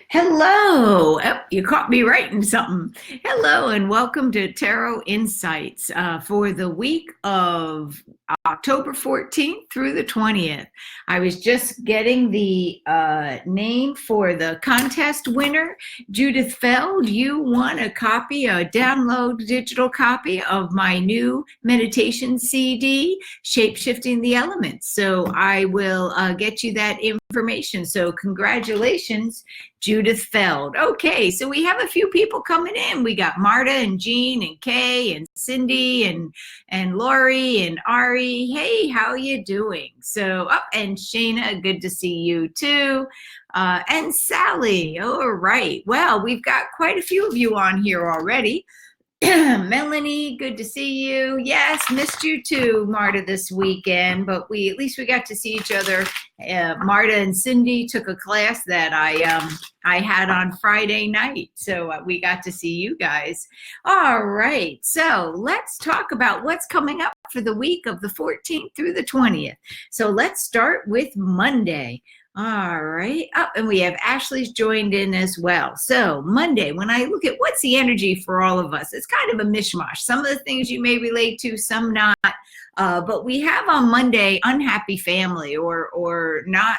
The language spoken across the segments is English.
Hello. Oh, you caught me writing something. Hello, and welcome to Tarot Insights for the week of October 14th through the 20th. I was just getting the name for the contest winner, Judith Feld. You won a copy, a download digital copy of my new meditation CD, Shape-Shifting the Elements. So I will get you that information. So congratulations, Judith Feld. Okay, so we have a few people coming in. We got Marta and Jean and Kay and Cindy and Lori and Ari. Hey, how you doing? So, and Shayna, good to see you too. And Sally. All right. Well, we've got quite a few of you on here already. Melanie, good to see you. Yes, missed you too, Marta, this weekend, but at least we got to see each other. Marta and Cindy took a class that I had on Friday night, so we got to see you guys. All right, so let's talk about what's coming up for the week of the 14th through the 20th. So let's start with Monday. All right. And we have Ashley's joined in as well. So Monday, when I look at what's the energy for all of us, it's kind of a mishmash. Some of the things you may relate to, some not. But we have on Monday, unhappy family or not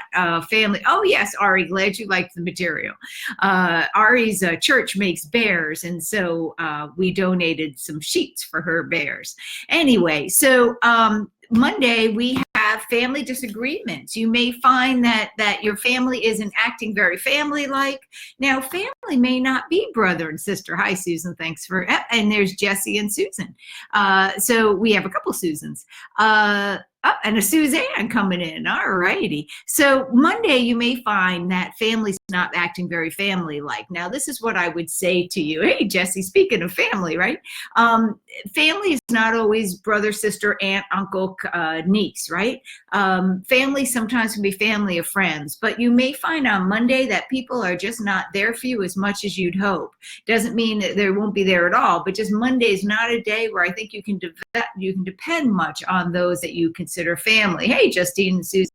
family. Oh, yes, Ari, glad you liked the material. Ari's church makes bears, and so we donated some sheets for her bears. Anyway, so Monday, we have family disagreements. You may find that your family isn't acting very family-like. Now, family may not be brother and sister. Hi, Susan. Thanks for, and there's Jesse and Susan. So we have a couple Susans. And a Suzanne coming in. All righty. So Monday, you may find that family's not acting very family-like. Now, this is what I would say to you. Hey, Jesse, speaking of family, right? Family is not always brother, sister, aunt, uncle, niece, right? Family sometimes can be family of friends, but you may find on Monday that people are just not there for you as much as you'd hope. Doesn't mean that they won't be there at all, but just Monday is not a day where I think you can depend much on those that you consider family. Hey, Justine and Susan.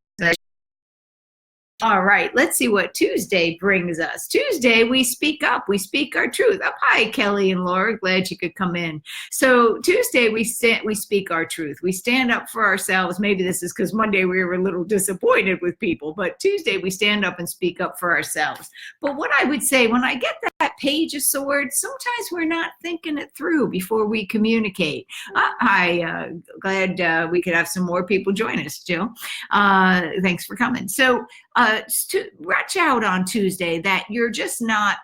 All right, let's see what Tuesday brings us. Tuesday, we speak up. We speak our truth. Hi, Kelly and Laura. Glad you could come in. So Tuesday, we speak our truth. We stand up for ourselves. Maybe this is because Monday we were a little disappointed with people, but Tuesday we stand up and speak up for ourselves. But what I would say, when I get that Page of Swords, sometimes we're not thinking it through before we communicate. Glad we could have some more people join us, Jill. Thanks for coming. So to watch out on Tuesday that you're just not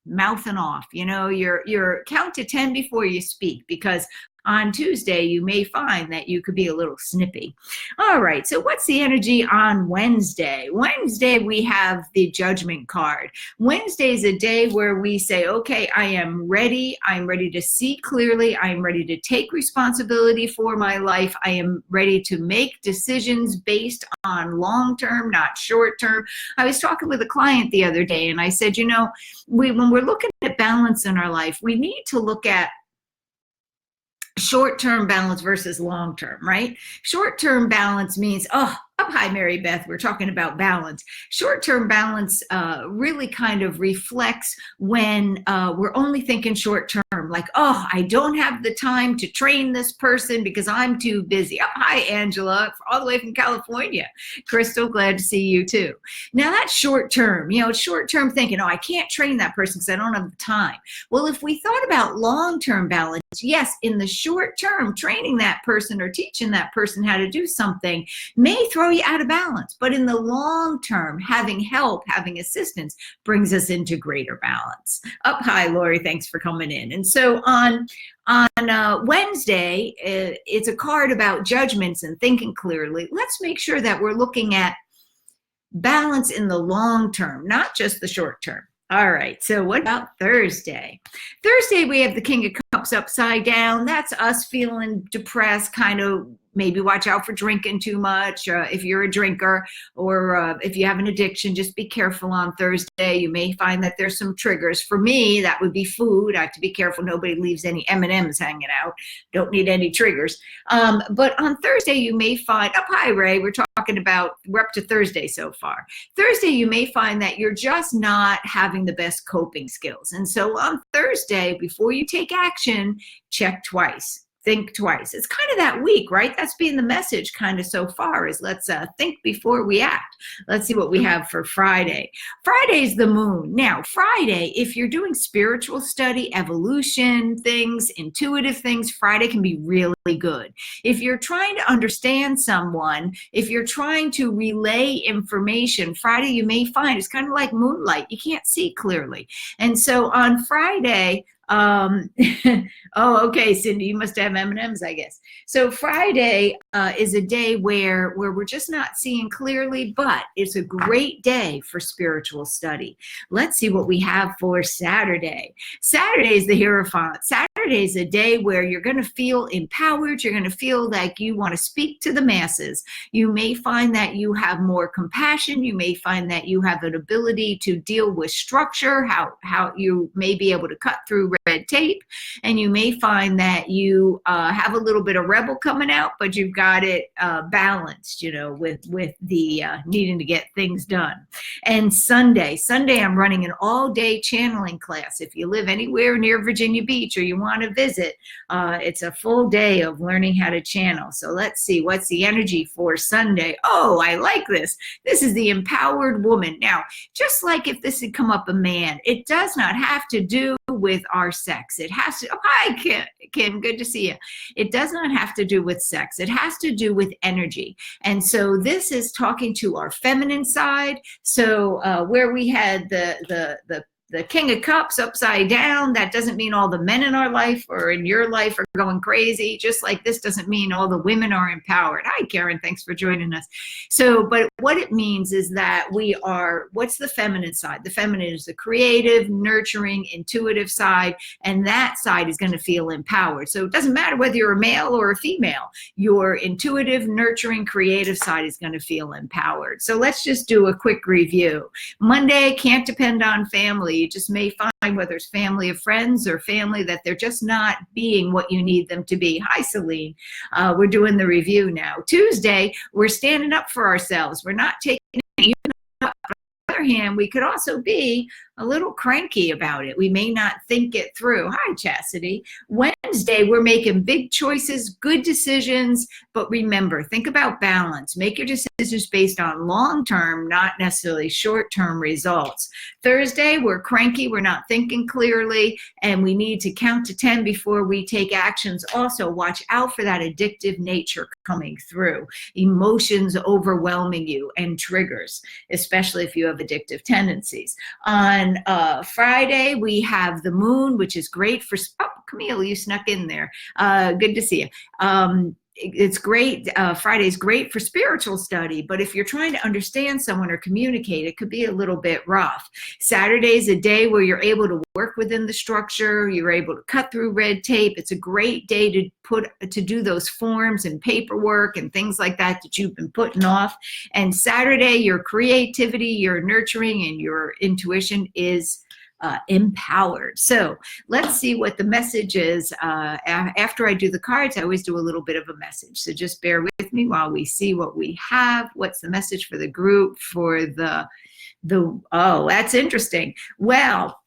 mouthing off, you're count to 10 before you speak, because on Tuesday, you may find that you could be a little snippy. All right, so what's the energy on Wednesday? Wednesday, we have the Judgment card. Wednesday is a day where we say, okay, I am ready. I'm ready to see clearly. I'm ready to take responsibility for my life. I am ready to make decisions based on long-term, not short-term. I was talking with a client the other day, and I said, when we're looking at balance in our life, we need to look at short-term balance versus long-term, right? Short-term balance means, hi, Mary Beth, we're talking about balance. Short-term balance really kind of reflects when we're only thinking short-term, like, I don't have the time to train this person because I'm too busy. Hi, Angela, all the way from California. Crystal, glad to see you too. Now that's short-term, short-term thinking, I can't train that person because I don't have the time. Well, if we thought about long-term balance, yes, in the short term, training that person or teaching that person how to do something may throw you out of balance. But in the long term, having help, having assistance brings us into greater balance. Hi, Lori, thanks for coming in. And so on Wednesday, it's a card about judgments and thinking clearly. Let's make sure that we're looking at balance in the long term, not just the short term. All right, so what about Thursday? Thursday, we have the King of Cups upside down. That's us feeling depressed, kind of maybe watch out for drinking too much. If you're a drinker or if you have an addiction, just be careful on Thursday. You may find that there's some triggers. For me, that would be food. I have to be careful nobody leaves any M&Ms hanging out. Don't need any triggers. But on Thursday, you may find, hi, Ray, we're talking talking about, we're up to Thursday so far. Thursday, you may find that you're just not having the best coping skills. And so on Thursday, before you take action, check twice. Think twice. It's kind of that week, right? That's been the message kind of so far, is let's think before we act. Let's see what we have for Friday. Friday's the moon. Now, Friday, if you're doing spiritual study, evolution things, intuitive things, Friday can be really good. If you're trying to understand someone, if you're trying to relay information, Friday you may find it's kind of like moonlight. You can't see clearly. And so on Friday, oh, okay, Cindy, you must have M&Ms, I guess. So Friday is a day where we're just not seeing clearly, but it's a great day for spiritual study. Let's see what we have for Saturday. Saturday is the Hierophant. Saturday is a day where you're going to feel empowered. You're going to feel like you want to speak to the masses. You may find that you have more compassion. You may find that you have an ability to deal with structure, how you may be able to cut through red tape, and you may find that you have a little bit of rebel coming out, but you've got it balanced, with the needing to get things done. And Sunday, I'm running an all-day channeling class. If you live anywhere near Virginia Beach or you want to visit, it's a full day of learning how to channel. So let's see, what's the energy for Sunday? Oh, I like this. This is the empowered woman. Now, just like if this had come up a man, it does not have to do with our sex. It has to, oh, hi, Kim, good to see you. It does not have to do with sex. It has to do with energy. And so this is talking to our feminine side. So where we had the King of Cups upside down, that doesn't mean all the men in our life or in your life are going crazy. Just like this doesn't mean all the women are empowered. Hi, Karen. Thanks for joining us. So, but what it means is that we are, what's the feminine side? The feminine is the creative, nurturing, intuitive side, and that side is going to feel empowered. So it doesn't matter whether you're a male or a female. Your intuitive, nurturing, creative side is going to feel empowered. So let's just do a quick review. Monday, can't depend on family. You just may find, whether it's family of friends or family, that they're just not being what you need them to be. Hi, Celine. We're doing the review now. Tuesday, we're standing up for ourselves. We're not taking it. On the other hand, we could also be a little cranky about it. We may not think it through. Hi, Chastity. Wednesday, we're making big choices, good decisions, but remember, think about balance. Make your decisions based on long-term, not necessarily short-term results. Thursday, we're cranky, we're not thinking clearly, and we need to count to 10 before we take actions. Also, watch out for that addictive nature coming through. Emotions overwhelming you and triggers, especially if you have addictive tendencies. On Friday, we have the moon, which is great for, oh, Camille, you snuck in there. Good to see you. It's great. Friday's great for spiritual study, but if you're trying to understand someone or communicate, it could be a little bit rough. Saturday's a day where you're able to work within the structure. You're able to cut through red tape. It's a great day to do those forms and paperwork and things like that you've been putting off. And Saturday, your creativity, your nurturing, and your intuition is empowered. So let's see what the message is. After I do the cards, I always do a little bit of a message. So just bear with me while we see what we have. What's the message for the group for oh, that's interesting. Well,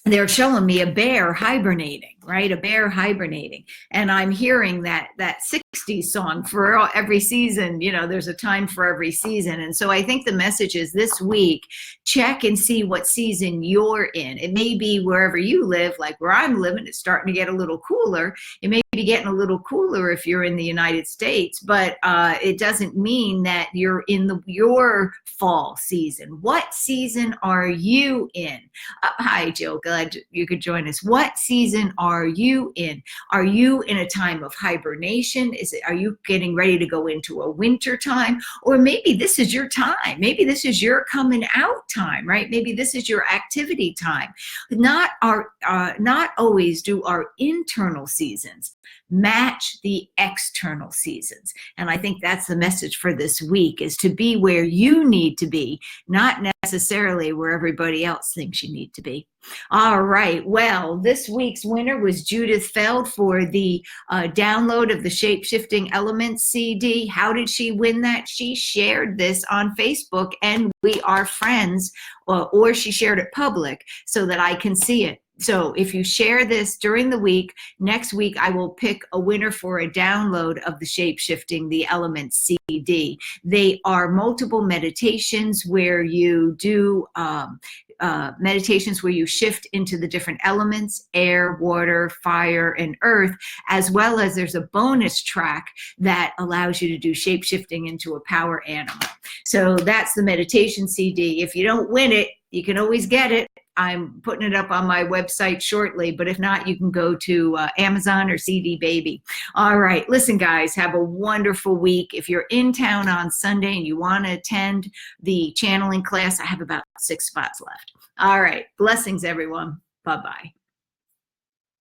they're showing me a bear hibernating, right? A bear hibernating. And I'm hearing that 60s song for every season, there's a time for every season. And so I think the message is this week, check and see what season you're in. It may be wherever you live, like where I'm living, it's starting to get a little cooler. It may be getting a little cooler if you're in the United States, but it doesn't mean that you're in your fall season. What season are you in? Hi, Jill. Glad you could join us. What season are you in? Are you in a time of hibernation? Are you getting ready to go into a winter time? Or maybe this is your time. Maybe this is your coming out time, right? Maybe this is your activity time. Not always do our internal seasons match the external seasons. And I think that's the message for this week, is to be where you need to be, not necessarily where everybody else thinks you need to be. All right. Well, this week's winner was Judith Feld for the download of the Shape-Shifting Elements CD. How did she win that? She shared this on Facebook, and we are friends, or she shared it public so that I can see it. So if you share this during the week, next week I will pick a winner for a download of the Shape-Shifting the Elements CD. They are multiple meditations where you do meditations where you shift into the different elements: air, water, fire, and earth, as well as there's a bonus track that allows you to do shape-shifting into a power animal. So that's the meditation CD. If you don't win it, you can always get it. I'm putting it up on my website shortly, but if not, you can go to Amazon or CD Baby. All right, listen, guys, have a wonderful week. If you're in town on Sunday and you want to attend the channeling class, I have about 6 spots left. All right, blessings, everyone. Bye-bye.